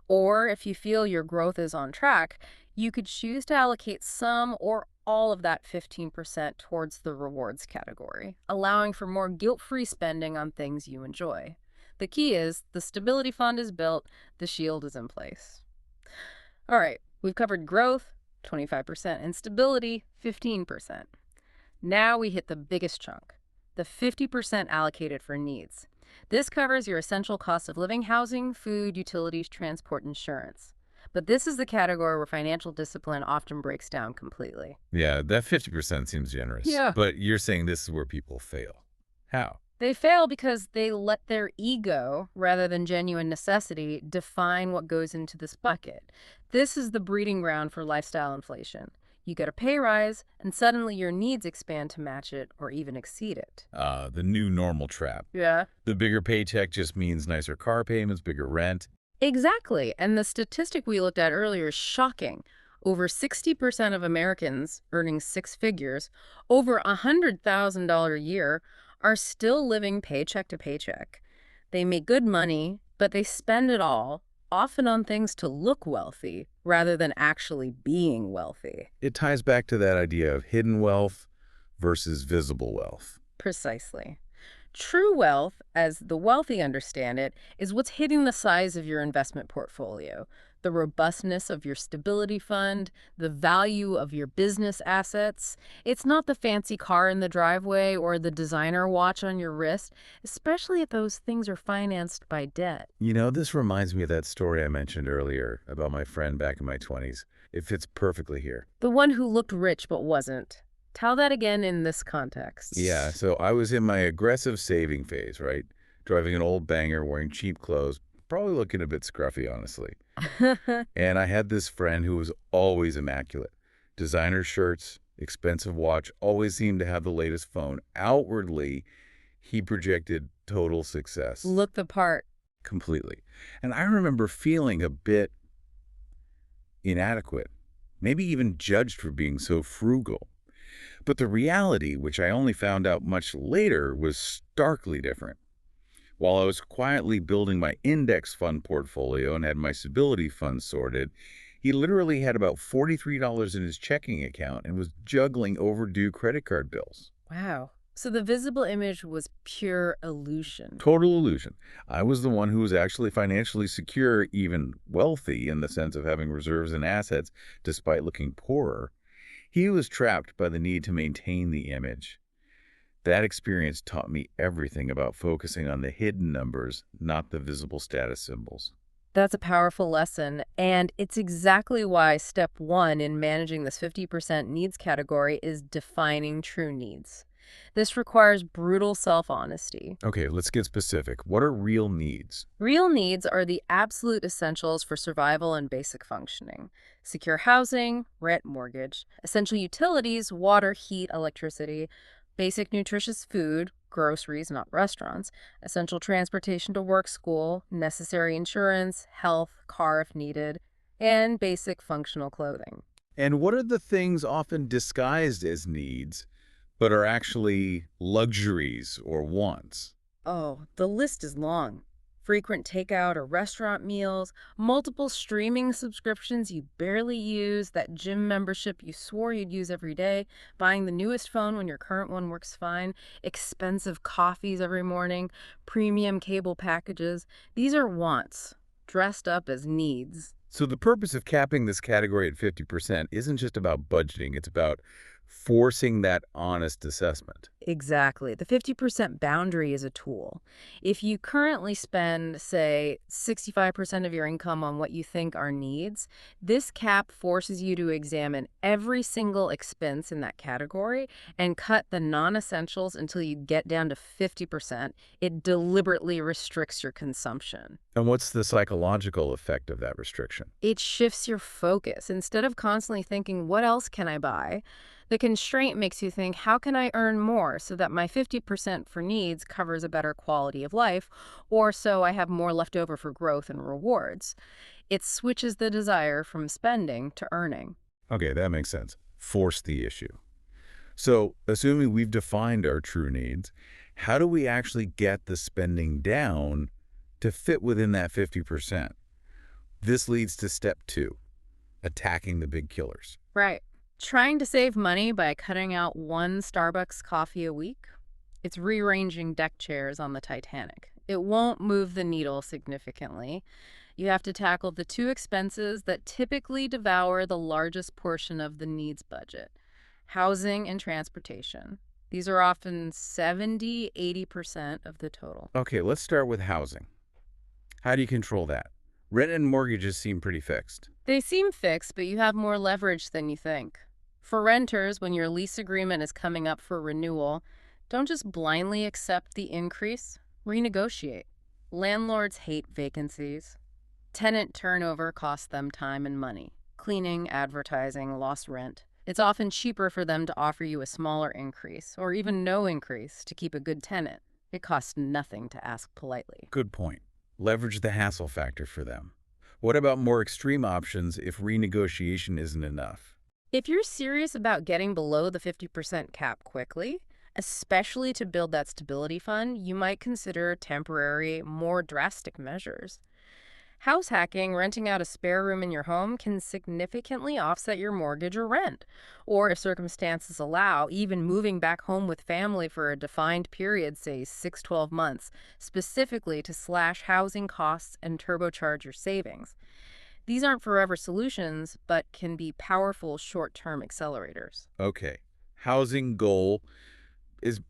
Or if you feel your growth is on track, you could choose to allocate some or all of that 15% towards the rewards category, allowing for more guilt-free spending on things you enjoy. The key is the stability fund is built, the shield is in place. All right, we've covered growth, 25%, and stability, 15%. Now we hit the biggest chunk, the 50% allocated for needs. This covers your essential cost of living, housing, food, utilities, transport, insurance. But this is the category where financial discipline often breaks down completely. Yeah, that 50% seems generous. Yeah. But you're saying this is where people fail. How? They fail because they let their ego, rather than genuine necessity, define what goes into this bucket. This is the breeding ground for lifestyle inflation. You get a pay rise, and suddenly your needs expand to match it or even exceed it. The new normal trap. Yeah. The bigger paycheck just means nicer car payments, bigger rent. Exactly. And the statistic we looked at earlier is shocking. Over 60% of Americans earning six figures, over $100,000 a year, are still living paycheck to paycheck. They make good money, but they spend it all, often on things to look wealthy rather than actually being wealthy. It ties back to that idea of hidden wealth versus visible wealth. Precisely. True wealth, as the wealthy understand it, is what's hitting the size of your investment portfolio, the robustness of your stability fund, the value of your business assets. It's not the fancy car in the driveway or the designer watch on your wrist, especially if those things are financed by debt. You know, this reminds me of that story I mentioned earlier about my friend back in my 20s. It fits perfectly here. The one who looked rich but wasn't. Tell that again in this context. Yeah, so I was in my aggressive saving phase, right? Driving an old banger, wearing cheap clothes, probably looking a bit scruffy, honestly. And I had this friend who was always immaculate. Designer shirts, expensive watch, always seemed to have the latest phone. Outwardly, he projected total success. Look the part. Completely. And I remember feeling a bit inadequate, maybe even judged for being so frugal. But the reality, which I only found out much later, was starkly different. While I was quietly building my index fund portfolio and had my stability fund sorted, he literally had about $43 in his checking account and was juggling overdue credit card bills. Wow. So the visible image was pure illusion. Total illusion. I was the one who was actually financially secure, even wealthy in the sense of having reserves and assets, despite looking poorer. He was trapped by the need to maintain the image. That experience taught me everything about focusing on the hidden numbers, not the visible status symbols. That's a powerful lesson, and it's exactly why step one in managing this 50% needs category is defining true needs. This requires brutal self-honesty. Okay, let's get specific. What are real needs? Real needs are the absolute essentials for survival and basic functioning. Secure housing, rent, mortgage, essential utilities, water, heat, electricity, basic nutritious food, groceries, not restaurants, essential transportation to work, school, necessary insurance, health, car if needed, and basic functional clothing. And what are the things often disguised as needs, but are actually luxuries or wants? Oh, the list is long. Frequent takeout or restaurant meals, multiple streaming subscriptions you barely use, that gym membership you swore you'd use every day, buying the newest phone when your current one works fine, expensive coffees every morning, premium cable packages. These are wants, dressed up as needs. So the purpose of capping this category at 50% isn't just about budgeting, it's about forcing that honest assessment. Exactly. The 50% boundary is a tool. If you currently spend, say, 65% of your income on what you think are needs, this cap forces you to examine every single expense in that category and cut the non-essentials until you get down to 50%. It deliberately restricts your consumption. And what's the psychological effect of that restriction? It shifts your focus. Instead of constantly thinking, what else can I buy? The constraint makes you think, how can I earn more so that my 50% for needs covers a better quality of life, or so I have more left over for growth and rewards? It switches the desire from spending to earning. Okay, that makes sense. Force the issue. So, assuming we've defined our true needs, how do we actually get the spending down to fit within that 50%? This leads to step two, attacking the big killers. Right. Trying to save money by cutting out one Starbucks coffee a week? It's rearranging deck chairs on the Titanic. It won't move the needle significantly. You have to tackle the two expenses that typically devour the largest portion of the needs budget: housing and transportation. These are often 70–80% of the total. Okay, let's start with housing. How do you control that? Rent and mortgages seem pretty fixed. They seem fixed, but you have more leverage than you think. For renters, when your lease agreement is coming up for renewal, don't just blindly accept the increase. Renegotiate. Landlords hate vacancies. Tenant turnover costs them time and money. Cleaning, advertising, lost rent. It's often cheaper for them to offer you a smaller increase, or even no increase, to keep a good tenant. It costs nothing to ask politely. Good point. Leverage the hassle factor for them. What about more extreme options if renegotiation isn't enough? If you're serious about getting below the 50% cap quickly, especially to build that stability fund, you might consider temporary, more drastic measures. House hacking, renting out a spare room in your home, can significantly offset your mortgage or rent. Or if circumstances allow, even moving back home with family for a defined period, say 6–12 months, specifically to slash housing costs and turbocharge your savings. These aren't forever solutions, but can be powerful short-term accelerators. Okay, housing goal is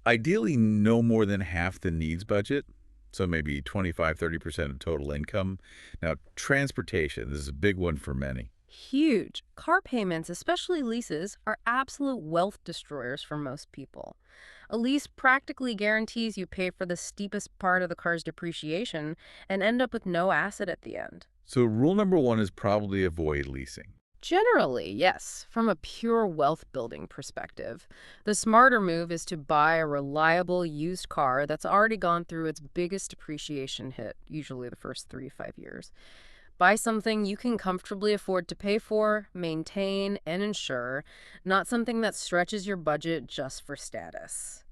ideally no more than half the needs budget, so maybe 25–30% of total income. Now, transportation, this is a big one for many. Huge. Car payments, especially leases, are absolute wealth destroyers for most people. A lease practically guarantees you pay for the steepest part of the car's depreciation and end up with no asset at the end. So rule number one is probably avoid leasing. Generally, yes, from a pure wealth-building perspective. The smarter move is to buy a reliable used car that's already gone through its biggest depreciation hit, usually the first 3 to 5 years. Buy something you can comfortably afford to pay for, maintain, and insure, not something that stretches your budget just for status.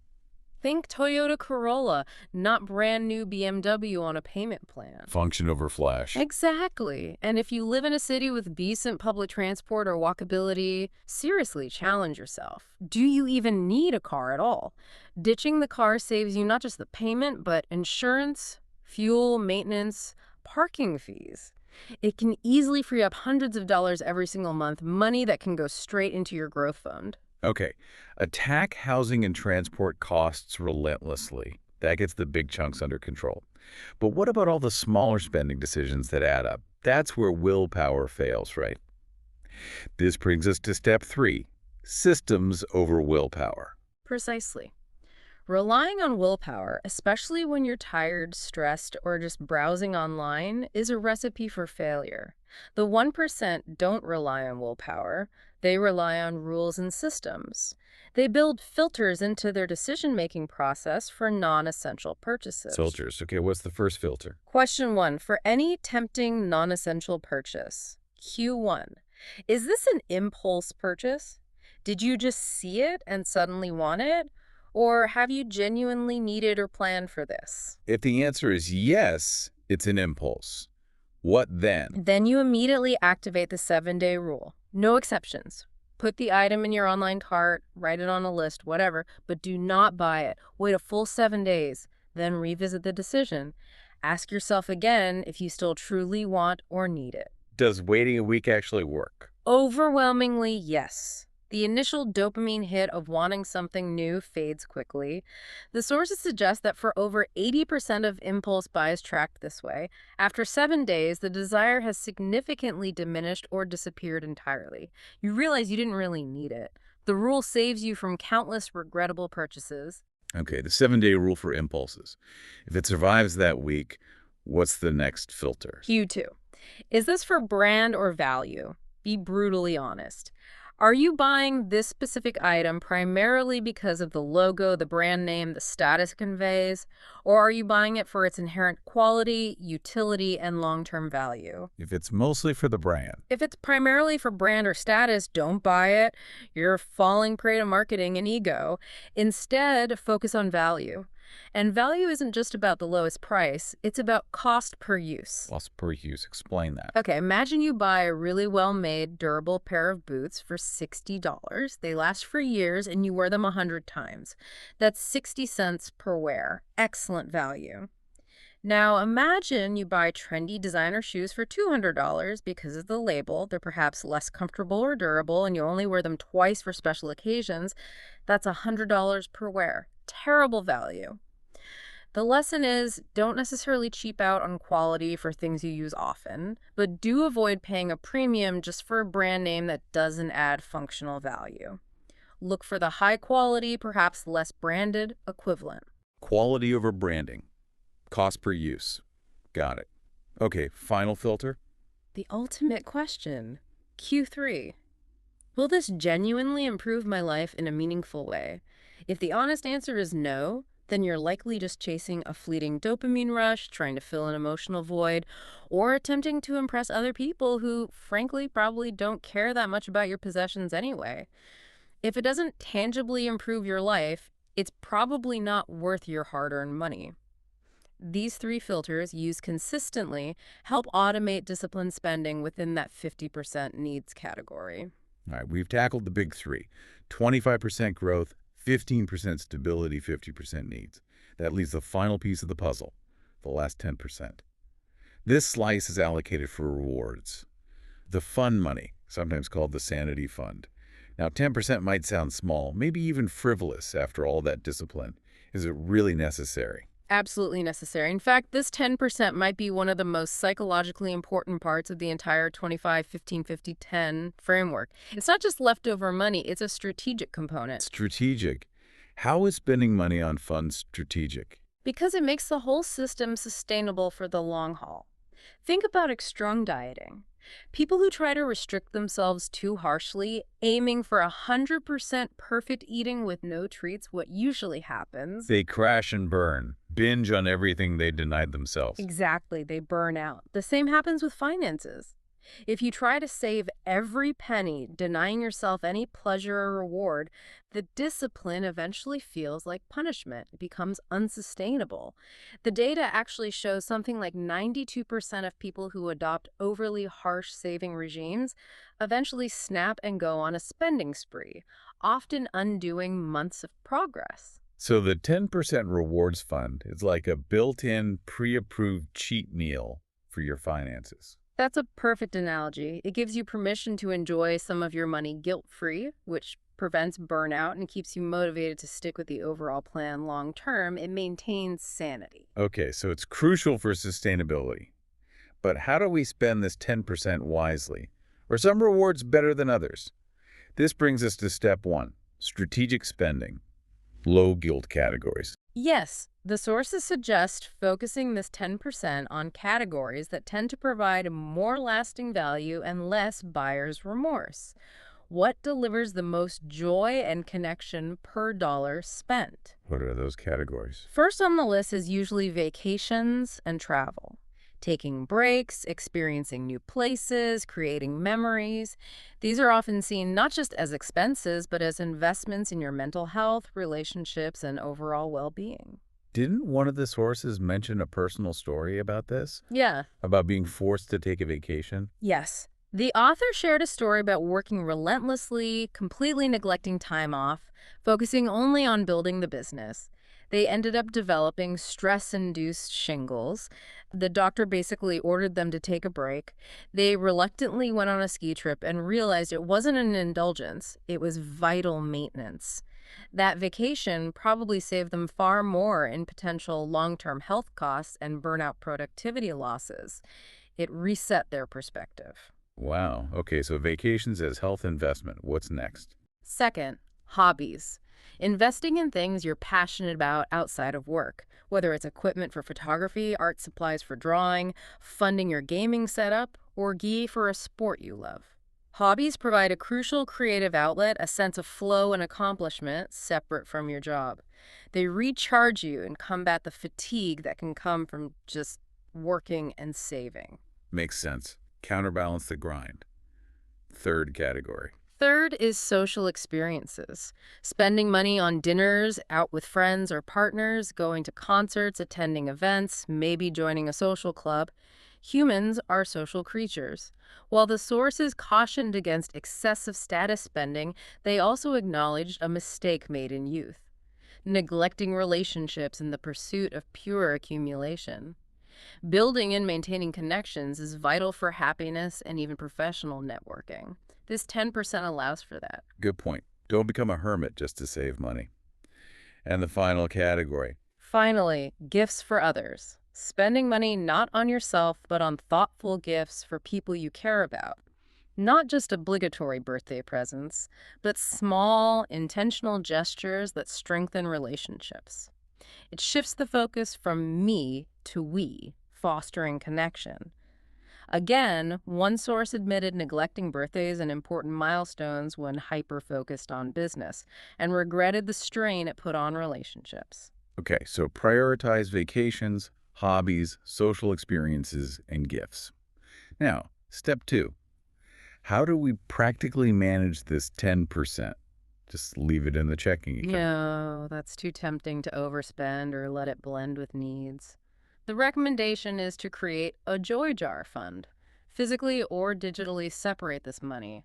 Think Toyota Corolla, not brand new BMW on a payment plan. Function over flash. Exactly. And if you live in a city with decent public transport or walkability, seriously challenge yourself. Do you even need a car at all? Ditching the car saves you not just the payment, but insurance, fuel, maintenance, parking fees. It can easily free up hundreds of dollars every single month, money that can go straight into your growth fund. Okay, attack housing and transport costs relentlessly. That gets the big chunks under control. But what about all the smaller spending decisions that add up? That's where willpower fails, right? This brings us to step three, systems over willpower. Precisely. Relying on willpower, especially when you're tired, stressed, or just browsing online, is a recipe for failure. The 1% don't rely on willpower. They rely on rules and systems. They build filters into their decision-making process for non-essential purchases. Filters. Okay, what's the first filter? Question 1. For any tempting non-essential purchase, Q1. Is this an impulse purchase? Did you just see it and suddenly want it? Or have you genuinely needed or planned for this? If the answer is yes, it's an impulse. What then? Then you immediately activate the 7-day rule. No exceptions. Put the item in your online cart, write it on a list, whatever, but do not buy it. Wait a full 7 days, then revisit the decision. Ask yourself again if you still truly want or need it. Does waiting a week actually work? Overwhelmingly, yes. The initial dopamine hit of wanting something new fades quickly. The sources suggest that for over 80% of impulse buys tracked this way, after 7 days, the desire has significantly diminished or disappeared entirely. You realize you didn't really need it. The rule saves you from countless regrettable purchases. Okay, the 7-day rule for impulses. If it survives that week, what's the next filter? Q2. Is this for brand or value? Be brutally honest. Are you buying this specific item primarily because of the logo, the brand name, the status it conveys, or are you buying it for its inherent quality, utility, and long-term value? If it's mostly for the brand. If it's primarily for brand or status, don't buy it. You're falling prey to marketing and ego. Instead, focus on value. And value isn't just about the lowest price, it's about cost per use. Loss per use. Explain that. Okay, imagine you buy a really well-made, durable pair of boots for $60. They last for years and you wear them 100 times. That's 60 cents per wear. Excellent value. Now, imagine you buy trendy designer shoes for $200 because of the label. They're perhaps less comfortable or durable, and you only wear them twice for special occasions. That's $100 per wear. Terrible value. The lesson is, don't necessarily cheap out on quality for things you use often, but do avoid paying a premium just for a brand name that doesn't add functional value. Look for the high quality, perhaps less branded equivalent. Quality over branding. Cost per use. Got it. Okay, final filter. The ultimate question. Q3. Will this genuinely improve my life in a meaningful way? If the honest answer is no, then you're likely just chasing a fleeting dopamine rush, trying to fill an emotional void, or attempting to impress other people who, frankly, probably don't care that much about your possessions anyway. If it doesn't tangibly improve your life, it's probably not worth your hard-earned money. These three filters, used consistently, help automate disciplined spending within that 50% needs category. All right, we've tackled the big three. 25% growth, 15% stability, 50% needs. That leaves the final piece of the puzzle, the last 10%. This slice is allocated for rewards. The fun money, sometimes called the sanity fund. Now, 10% might sound small, maybe even frivolous after all that discipline. Is it really necessary? Absolutely necessary. In fact, this 10% might be one of the most psychologically important parts of the entire 25, 15, 50, 10 framework. It's not just leftover money, it's a strategic component. Strategic. How is spending money on fun strategic? Because it makes the whole system sustainable for the long haul. Think about extreme dieting. People who try to restrict themselves too harshly, aiming for 100% perfect eating with no treats, what usually happens? They crash and burn, binge on everything they denied themselves. Exactly, they burn out. The same happens with finances. If you try to save every penny, denying yourself any pleasure or reward, the discipline eventually feels like punishment. It becomes unsustainable. The data actually shows something like 92% of people who adopt overly harsh saving regimes eventually snap and go on a spending spree, often undoing months of progress. So the 10% rewards fund is like a built-in, pre-approved cheat meal for your finances. That's a perfect analogy. It gives you permission to enjoy some of your money guilt-free, which prevents burnout and keeps you motivated to stick with the overall plan long term. It maintains sanity. Okay, so it's crucial for sustainability. But how do we spend this 10% wisely? Are some rewards better than others? This brings us to step one, strategic spending, low guilt categories. Yes, the sources suggest focusing this 10% on categories that tend to provide more lasting value and less buyer's remorse. What delivers the most joy and connection per dollar spent? What are those categories? First on the list is usually vacations and travel. Taking breaks, experiencing new places, creating memories. These are often seen not just as expenses, but as investments in your mental health, relationships, and overall well-being. Didn't one of the sources mention a personal story about this? Yeah. About being forced to take a vacation? Yes. The author shared a story about working relentlessly, completely neglecting time off, focusing only on building the business. They ended up developing stress-induced shingles. The doctor basically ordered them to take a break. They reluctantly went on a ski trip and realized it wasn't an indulgence, it was vital maintenance. That vacation probably saved them far more in potential long-term health costs and burnout productivity losses. It reset their perspective. Wow. Okay, so vacations as health investment. What's next? Second, hobbies. Investing in things you're passionate about outside of work, whether it's equipment for photography, art supplies for drawing, funding your gaming setup, or gi for a sport you love. Hobbies provide a crucial creative outlet, a sense of flow and accomplishment separate from your job. They recharge you and combat the fatigue that can come from just working and saving. Makes sense. Counterbalance the grind. Third category. Third is social experiences. Spending money on dinners, out with friends or partners, going to concerts, attending events, maybe joining a social club. Humans are social creatures. While the sources cautioned against excessive status spending, they also acknowledged a mistake made in youth, neglecting relationships in the pursuit of pure accumulation. Building and maintaining connections is vital for happiness and even professional networking. This 10% allows for that. Good point. Don't become a hermit just to save money. And the final category. Finally, gifts for others. Spending money not on yourself, but on thoughtful gifts for people you care about. Not just obligatory birthday presents, but small, intentional gestures that strengthen relationships. It shifts the focus from me to we, fostering connection. Again, one source admitted neglecting birthdays and important milestones when hyper-focused on business, and regretted the strain it put on relationships. Okay, so prioritize vacations, hobbies, social experiences, and gifts. Now, step 2. How do we practically manage this 10%? Just leave it in the checking account. No, that's too tempting to overspend or let it blend with needs. The recommendation is to create a joy jar fund. Physically or digitally separate this money.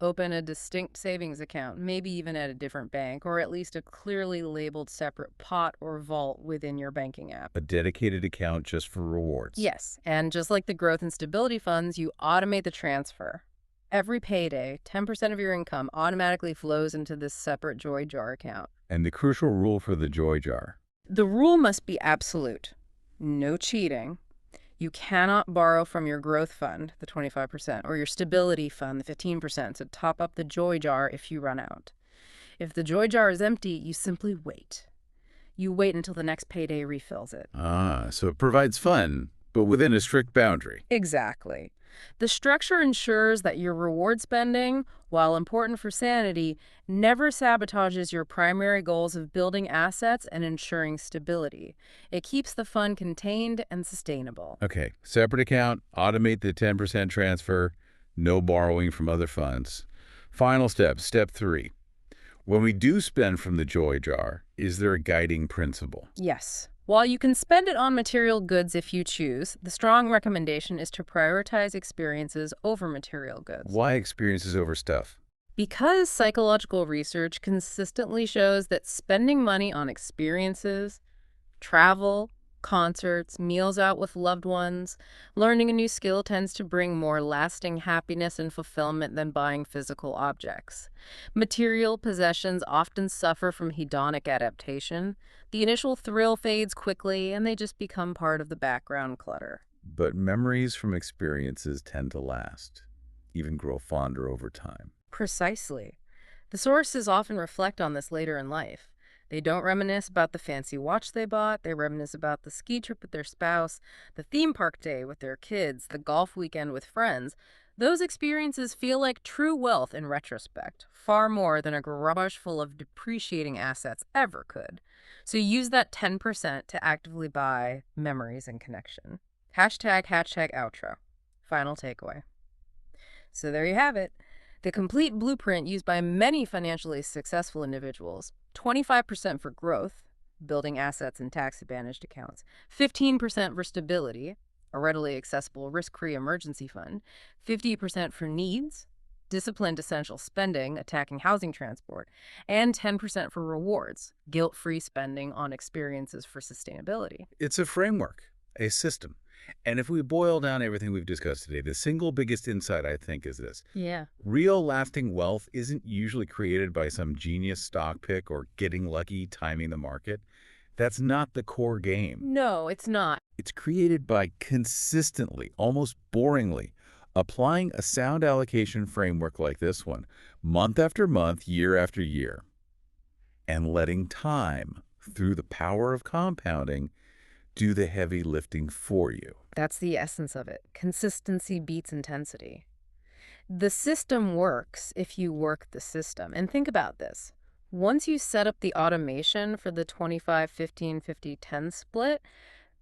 Open a distinct savings account, maybe even at a different bank, or at least a clearly labeled separate pot or vault within your banking app. A dedicated account just for rewards. Yes, and just like the growth and stability funds, you automate the transfer. Every payday, 10% of your income automatically flows into this separate joy jar account. And the crucial rule for the joy jar. The rule must be absolute. No cheating. You cannot borrow from your growth fund, the 25%, or your stability fund, the 15%, to top up the joy jar if you run out. If the joy jar is empty, you simply wait. You wait until the next payday refills it. So it provides fun, but within a strict boundary. Exactly. The structure ensures that your reward spending, while important for sanity, never sabotages your primary goals of building assets and ensuring stability. It keeps the fund contained and sustainable. Okay, separate account, automate the 10% transfer, no borrowing from other funds. Final step, step 3. When we do spend from the joy jar, is there a guiding principle? Yes. While you can spend it on material goods if you choose, the strong recommendation is to prioritize experiences over material goods. Why experiences over stuff? Because psychological research consistently shows that spending money on experiences, travel, concerts, meals out with loved ones, learning a new skill tends to bring more lasting happiness and fulfillment than buying physical objects. Material possessions often suffer from hedonic adaptation. The initial thrill fades quickly, and they just become part of the background clutter. But memories from experiences tend to last, even grow fonder over time. Precisely. The sources often reflect on this later in life. They don't reminisce about the fancy watch they bought. They reminisce about the ski trip with their spouse, the theme park day with their kids, the golf weekend with friends. Those experiences feel like true wealth in retrospect, far more than a garage full of depreciating assets ever could. So use that 10% to actively buy memories and connection. Hashtag outro. Final takeaway. So there you have it. The complete blueprint used by many financially successful individuals. 25% for growth, building assets in tax-advantaged accounts. 15% for stability, a readily accessible risk-free emergency fund. 50% for needs, disciplined essential spending, attacking housing transport. And 10% for rewards, guilt-free spending on experiences for sustainability. It's a framework, a system. And if we boil down everything we've discussed today, the single biggest insight, I think, is this. Yeah. Real lasting wealth isn't usually created by some genius stock pick or getting lucky timing the market. That's not the core game. No, it's not. It's created by consistently, almost boringly, applying a sound allocation framework like this one, month after month, year after year, and letting time, through the power of compounding, do the heavy lifting for you. That's the essence of it. Consistency beats intensity. The system works if you work the system. And think about this. Once you set up the automation for the 25-15-50-10 split,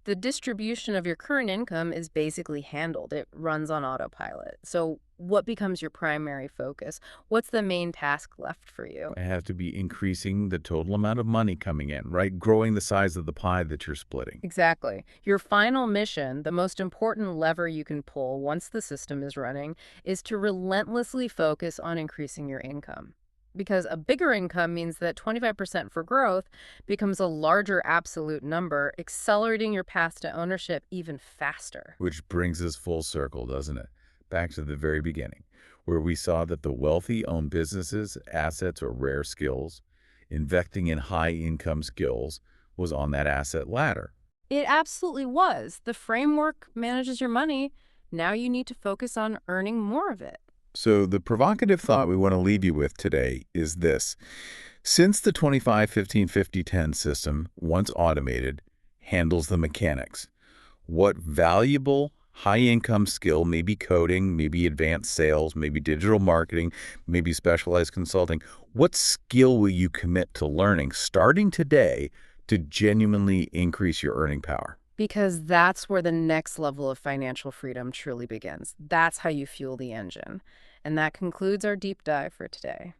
the distribution of your current income is basically handled. It runs on autopilot. So what becomes your primary focus? What's the main task left for you? I have to be increasing the total amount of money coming in, right? Growing the size of the pie that you're splitting. Exactly. Your final mission, the most important lever you can pull once the system is running, is to relentlessly focus on increasing your income. Because a bigger income means that 25% for growth becomes a larger absolute number, accelerating your path to ownership even faster. Which brings us full circle, doesn't it? Back to the very beginning, where we saw that the wealthy own businesses, assets, or rare skills. Investing in high-income skills was on that asset ladder. It absolutely was. The framework manages your money. Now you need to focus on earning more of it. So the provocative thought we want to leave you with today is this. Since the 25-15-50-10 system, once automated, handles the mechanics, what valuable high-income skill, maybe coding, maybe advanced sales, maybe digital marketing, maybe specialized consulting, what skill will you commit to learning starting today to genuinely increase your earning power? Because that's where the next level of financial freedom truly begins. That's how you fuel the engine. And that concludes our deep dive for today.